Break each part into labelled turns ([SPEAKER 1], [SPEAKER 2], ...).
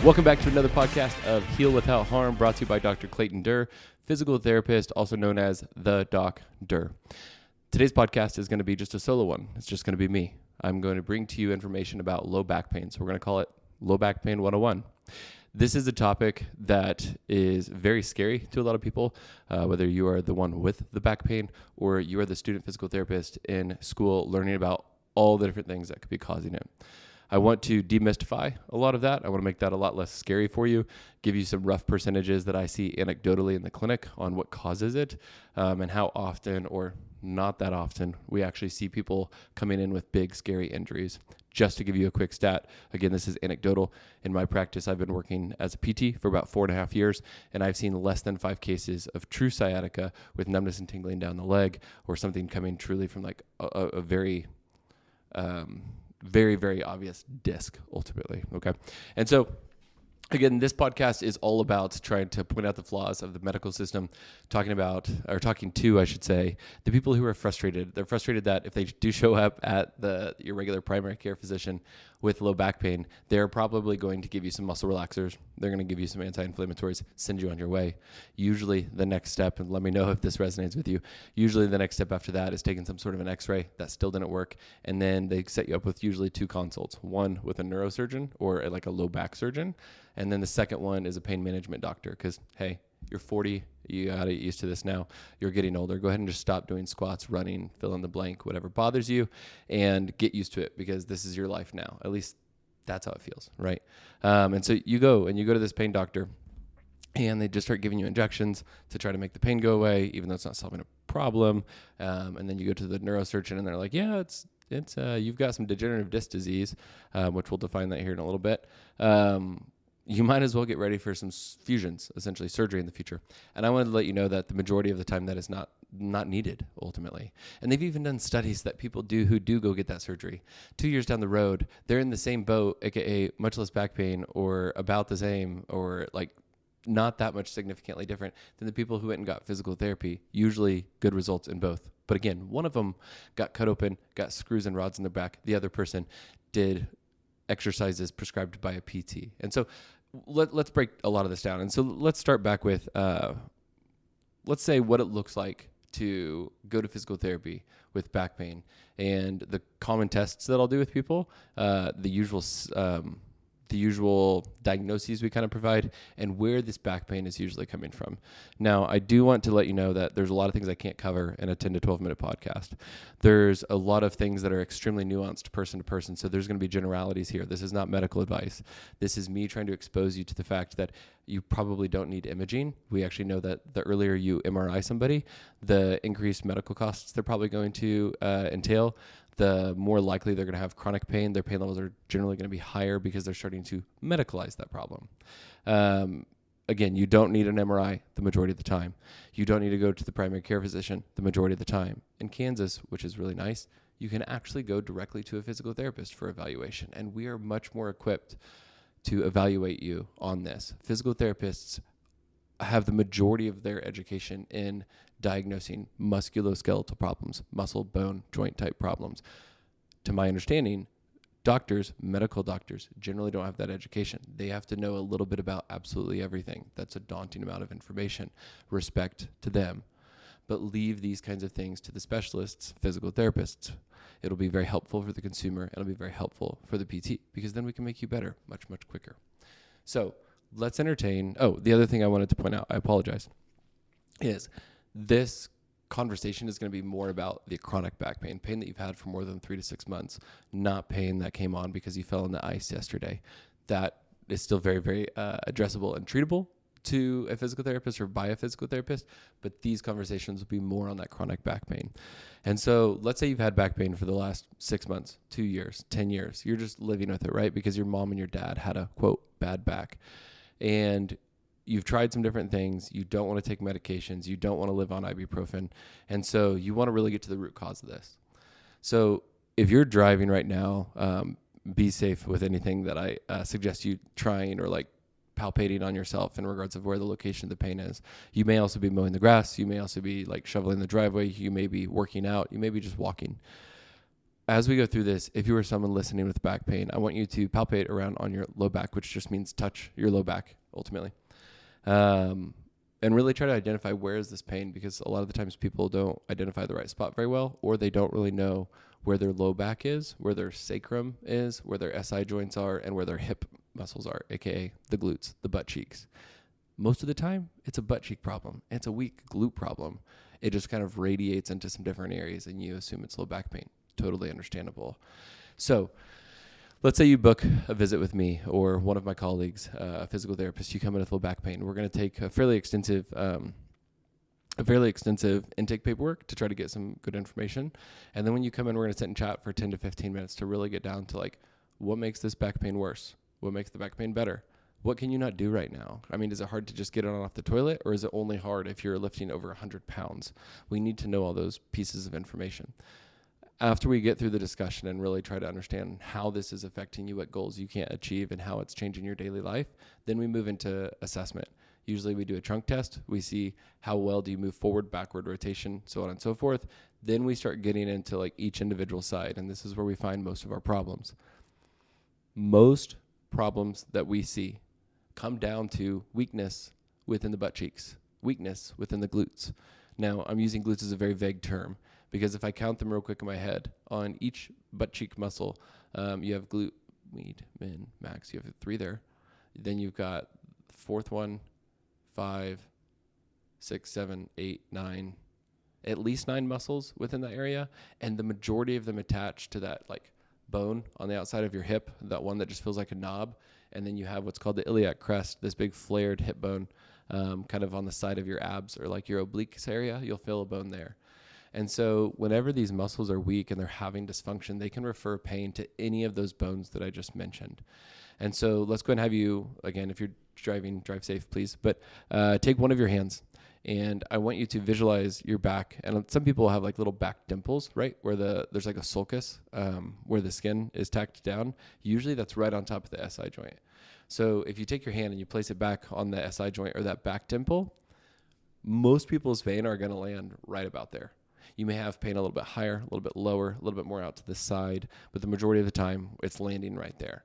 [SPEAKER 1] Welcome back to another podcast of Heal Without Harm, brought to you by Dr. Clayton Dir, physical therapist, also known as the Doc Dir. Today's podcast is going to be just a solo one. It's just going to be me. I'm going to bring to you information about low back pain. So we're going to call it Low Back Pain 101. This is a topic that is very scary to a lot of people, whether you are the one with the back pain or you are the student physical therapist in school learning about all the different things that could be causing it. I want to demystify a lot of that. I want to make that a lot less scary for you, give you some rough percentages that I see anecdotally in the clinic on what causes it, and how often or not that often we actually see people coming in with big, scary injuries. Just to give you a quick stat, again, this is anecdotal. In my practice, I've been working as a PT for about 4.5 years, and I've seen less than 5 cases of true sciatica with numbness and tingling down the leg, or something coming truly from like a very very obvious disc ultimately. Okay. And so again, this podcast is all about trying to point out the flaws of the medical system, talking to, I should say, the people who are frustrated. They're frustrated that if they do show up at your regular primary care physician with low back pain, they're probably going to give you some muscle relaxers. They're going to give you some anti-inflammatories, send you on your way. Usually the next step, and let me know if this resonates with you, usually the next step after that is taking some sort of an x-ray. That still didn't work. And then they set you up with usually 2 consults, one with a neurosurgeon or like a low back surgeon. And then the second one is a pain management doctor because, hey, you're 40, you got to get used to this now. You're getting older. Go ahead and just stop doing squats, running, fill in the blank, whatever bothers you, and get used to it because this is your life now. At least that's how it feels, right? And so you go to this pain doctor, and they just start giving you injections to try to make the pain go away, even though it's not solving a problem. And then you go to the neurosurgeon, and they're like, yeah, it's you've got some degenerative disc disease, which we'll define that here in a little bit. You might as well get ready for some fusions, essentially surgery in the future. And I wanted to let you know that the majority of the time that is not needed ultimately. And they've even done studies that people do who do go get that surgery. 2 years down the road, they're in the same boat, aka much less back pain or about the same or like not that much significantly different than the people who went and got physical therapy. Usually good results in both. But again, one of them got cut open, got screws and rods in their back. The other person did exercises prescribed by a PT. And so let's break a lot of this down. And so let's start back with, let's say what it looks like to go to physical therapy with back pain and the common tests that I'll do with people, the usual diagnoses we kind of provide, and where this back pain is usually coming from. Now, I do want to let you know that there's a lot of things I can't cover in a 10 to 12 minute podcast. There's a lot of things that are extremely nuanced person to person, so there's going to be generalities here. This is not medical advice. This is me trying to expose you to the fact that you probably don't need imaging. We actually know that the earlier you MRI somebody, the increased medical costs they're probably going to entail, the more likely they're going to have chronic pain. Their pain levels are generally going to be higher because they're starting to medicalize that problem. Again, you don't need an MRI the majority of the time. You don't need to go to the primary care physician the majority of the time. In Kansas, which is really nice, you can actually go directly to a physical therapist for evaluation, and we are much more equipped to evaluate you on this. Physical therapists have the majority of their education in diagnosing musculoskeletal problems, muscle, bone, joint type problems. To my understanding, medical doctors generally don't have that education. They have to know a little bit about absolutely everything. That's a daunting amount of information. Respect to them. But leave these kinds of things to the specialists, physical therapists. It'll be very helpful for the consumer. It'll be very helpful for the PT because then we can make you better much, much quicker. So let's entertain. Oh, the other thing I wanted to point out, I apologize, is this conversation is going to be more about the chronic back pain that you've had for more than 3 to 6 months, not pain that came on because you fell in the ice yesterday. That is still very, very addressable and treatable to a physical therapist or by a physical therapist, but these conversations will be more on that chronic back pain. And so let's say you've had back pain for the last 6 months, 2 years, 10 years. You're just living with it, right? Because your mom and your dad had a, quote, bad back. And you've tried some different things. You don't want to take medications. You don't want to live on ibuprofen. And so you want to really get to the root cause of this. So if you're driving right now, be safe with anything that I suggest you trying or like palpating on yourself in regards of where the location of the pain is. You may also be mowing the grass. You may also be like shoveling the driveway. You may be working out. You may be just walking. as we go through this, if you are someone listening with back pain, I want you to palpate around on your low back, which just means touch your low back ultimately. And really try to identify where is this pain, because a lot of the times people don't identify the right spot very well, or they don't really know where their low back is, where their sacrum is, where their SI joints are, and where their hip muscles are, aka the glutes, the butt cheeks. Most of the time, it's a butt cheek problem. It's a weak glute problem. It just kind of radiates into some different areas, and you assume it's low back pain. Totally understandable. So let's say you book a visit with me or one of my colleagues, a physical therapist. You come in with low back pain. We're going to take a fairly extensive intake paperwork to try to get some good information. And then when you come in, we're going to sit and chat for 10 to 15 minutes to really get down to like, what makes this back pain worse? What makes the back pain better? What can you not do right now? I mean, is it hard to just get on off the toilet, or is it only hard if you're lifting over 100 pounds? We need to know all those pieces of information. After we get through the discussion and really try to understand how this is affecting you, what goals you can't achieve, and how it's changing your daily life, then we move into assessment. Usually we do a trunk test. We see how well do you move forward, backward, rotation, so on and so forth. Then we start getting into like each individual side, and this is where we find most of our problems. Most problems that we see come down to weakness within the butt cheeks, weakness within the glutes. Now, I'm using glutes as a very vague term, because if I count them real quick in my head, on each butt cheek muscle, you have glute, med, min, max. You have 3 there. Then you've got the fourth one, 5, 6, 7, 8, 9, at least 9 muscles within that area. And the majority of them attached to that like bone on the outside of your hip, that one that just feels like a knob. And then you have what's called the iliac crest, this big flared hip bone, kind of on the side of your abs or like your obliques area. You'll feel a bone there. And so whenever these muscles are weak and they're having dysfunction, they can refer pain to any of those bones that I just mentioned. And so let's go ahead and have you, again, if you're driving, drive safe, please. But take one of your hands, and I want you to visualize your back. And some people have like little back dimples, right, where there's like a sulcus where the skin is tacked down. Usually that's right on top of the SI joint. So if you take your hand and you place it back on the SI joint or that back dimple, most people's pain are going to land right about there. You may have pain a little bit higher, a little bit lower, a little bit more out to the side, but the majority of the time it's landing right there.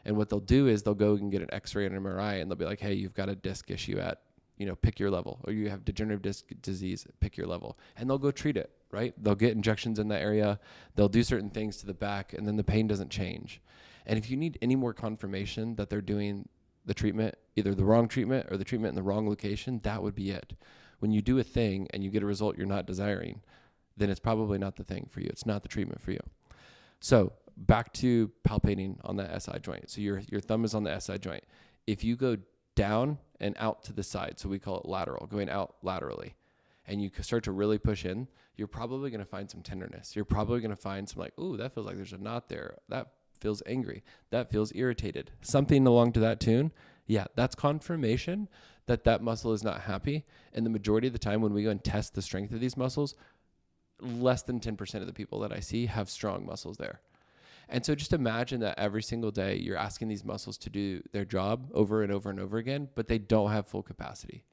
[SPEAKER 1] And what they'll do is they'll go and get an X-ray and an MRI, and they'll be like, hey, you've got a disc issue at, pick your level, or you have degenerative disc disease, pick your level. And they'll go treat it, right? They'll get injections in that area. They'll do certain things to the back, and then the pain doesn't change. And if you need any more confirmation that they're doing the treatment, either the wrong treatment or the treatment in the wrong location, that would be it. When you do a thing and you get a result you're not desiring, then it's probably not the thing for you. It's not the treatment for you. So back to palpating on that SI joint. So your thumb is on the SI joint. If you go down and out to the side, so we call it lateral, going out laterally, and you start to really push in, you're probably going to find some tenderness. You're probably going to find some like, ooh, that feels like there's a knot there. That feels angry. That feels irritated. Something along to that tune. Yeah, that's confirmation that muscle is not happy. And the majority of the time when we go and test the strength of these muscles, less than 10% of the people that I see have strong muscles there. And so just imagine that every single day you're asking these muscles to do their job over and over and over again, but they don't have full capacity.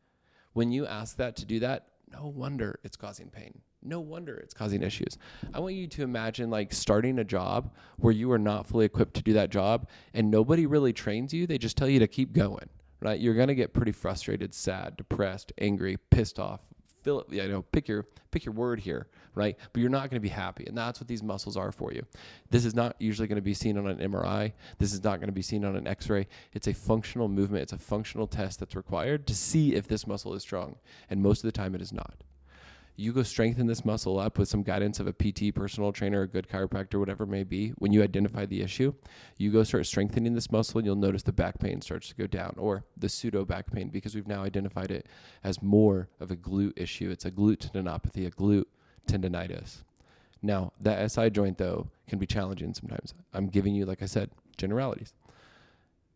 [SPEAKER 1] When you ask that to do that, no wonder it's causing pain. No wonder it's causing issues. I want you to imagine like starting a job where you are not fully equipped to do that job and nobody really trains you. They just tell you to keep going, right? You're going to get pretty frustrated, sad, depressed, angry, pissed off. Pick your word here, right? But you're not going to be happy. And that's what these muscles are for you. This is not usually going to be seen on an MRI. This is not going to be seen on an X-ray. It's a functional movement. It's a functional test that's required to see if this muscle is strong. And most of the time it is not. You go strengthen this muscle up with some guidance of a PT, personal trainer, a good chiropractor, whatever it may be. When you identify the issue, you go start strengthening this muscle and you'll notice the back pain starts to go down, or the pseudo back pain, because we've now identified it as more of a glute issue. It's a glute tendinopathy, a glute tendinitis. Now, that SI joint, though, can be challenging sometimes. I'm giving you, like I said, generalities.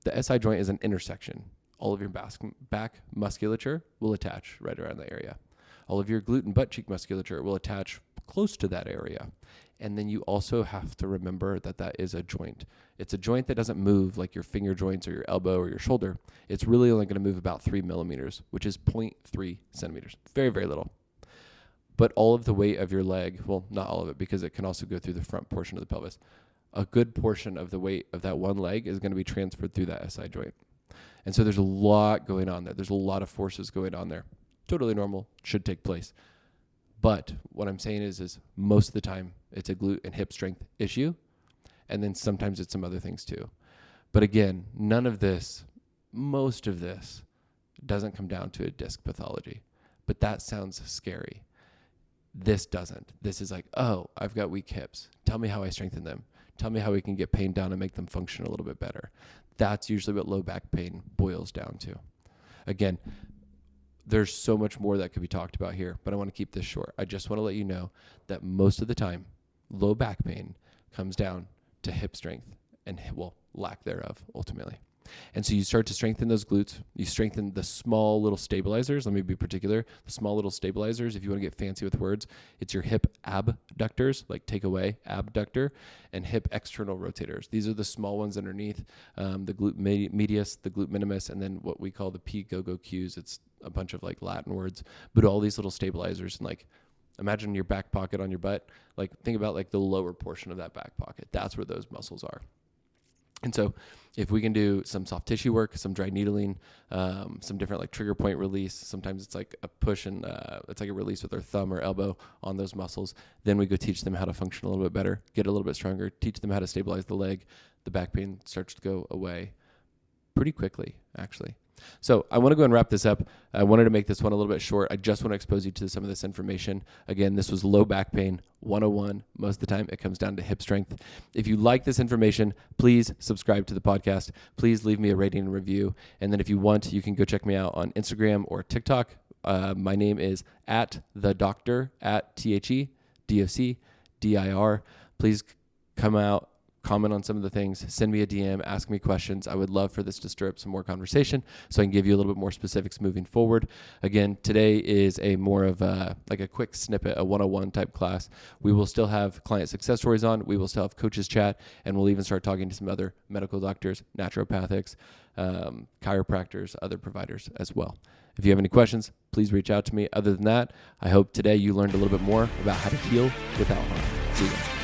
[SPEAKER 1] The SI joint is an intersection. All of your back musculature will attach right around the area. All of your glute and butt cheek musculature will attach close to that area. And then you also have to remember that is a joint. It's a joint that doesn't move like your finger joints or your elbow or your shoulder. It's really only going to move about 3 millimeters, which is 0.3 centimeters. Very, very little. but all of the weight of your leg, well, not all of it, because it can also go through the front portion of the pelvis. A good portion of the weight of that one leg is going to be transferred through that SI joint. And so there's a lot going on there. There's a lot of forces going on there. Totally normal, should take place. But what I'm saying is most of the time it's a glute and hip strength issue. And then sometimes it's some other things too. But again, most of this doesn't come down to a disc pathology. But that sounds scary. This doesn't. This is like, oh, I've got weak hips. Tell me how I strengthen them. Tell me how we can get pain down and make them function a little bit better. That's usually what low back pain boils down to. Again, there's so much more that could be talked about here, but I want to keep this short. I just want to let you know that most of the time, low back pain comes down to hip strength and, well, lack thereof, ultimately. And so you start to strengthen those glutes. You strengthen the small little stabilizers. Let me be particular. The small little stabilizers, if you want to get fancy with words, it's your hip abductors, like take away abductor, and hip external rotators. These are the small ones underneath the glute medius, the glute minimus, and then what we call the P-go-go Qs. It's a bunch of like Latin words, but all these little stabilizers, and like imagine your back pocket on your butt. Like think about like the lower portion of that back pocket. That's where those muscles are. And so if we can do some soft tissue work, some dry needling, some different like trigger point release, sometimes it's like a push and it's like a release with our thumb or elbow on those muscles. Then we go teach them how to function a little bit better, get a little bit stronger, teach them how to stabilize the leg. The back pain starts to go away pretty quickly, actually. So I want to go and wrap this up. I wanted to make this one a little bit short. I just want to expose you to some of this information. Again, this was low back pain 101. Most of the time it comes down to hip strength. If you like this information, please subscribe to the podcast. Please leave me a rating and review. And then if you want, you can go check me out on Instagram or TikTok. My name is @thedoctor, @THEDOCDIR. Please come out, comment on some of the things, send me a DM, ask me questions. I would love for this to stir up some more conversation so I can give you a little bit more specifics moving forward. Again, today is a more of like a quick snippet, a 101 type class. We will still have client success stories on. We will still have coaches chat, and we'll even start talking to some other medical doctors, naturopathics, chiropractors, other providers as well. If you have any questions, please reach out to me. Other than that, I hope today you learned a little bit more about how to heal without harm. See you guys.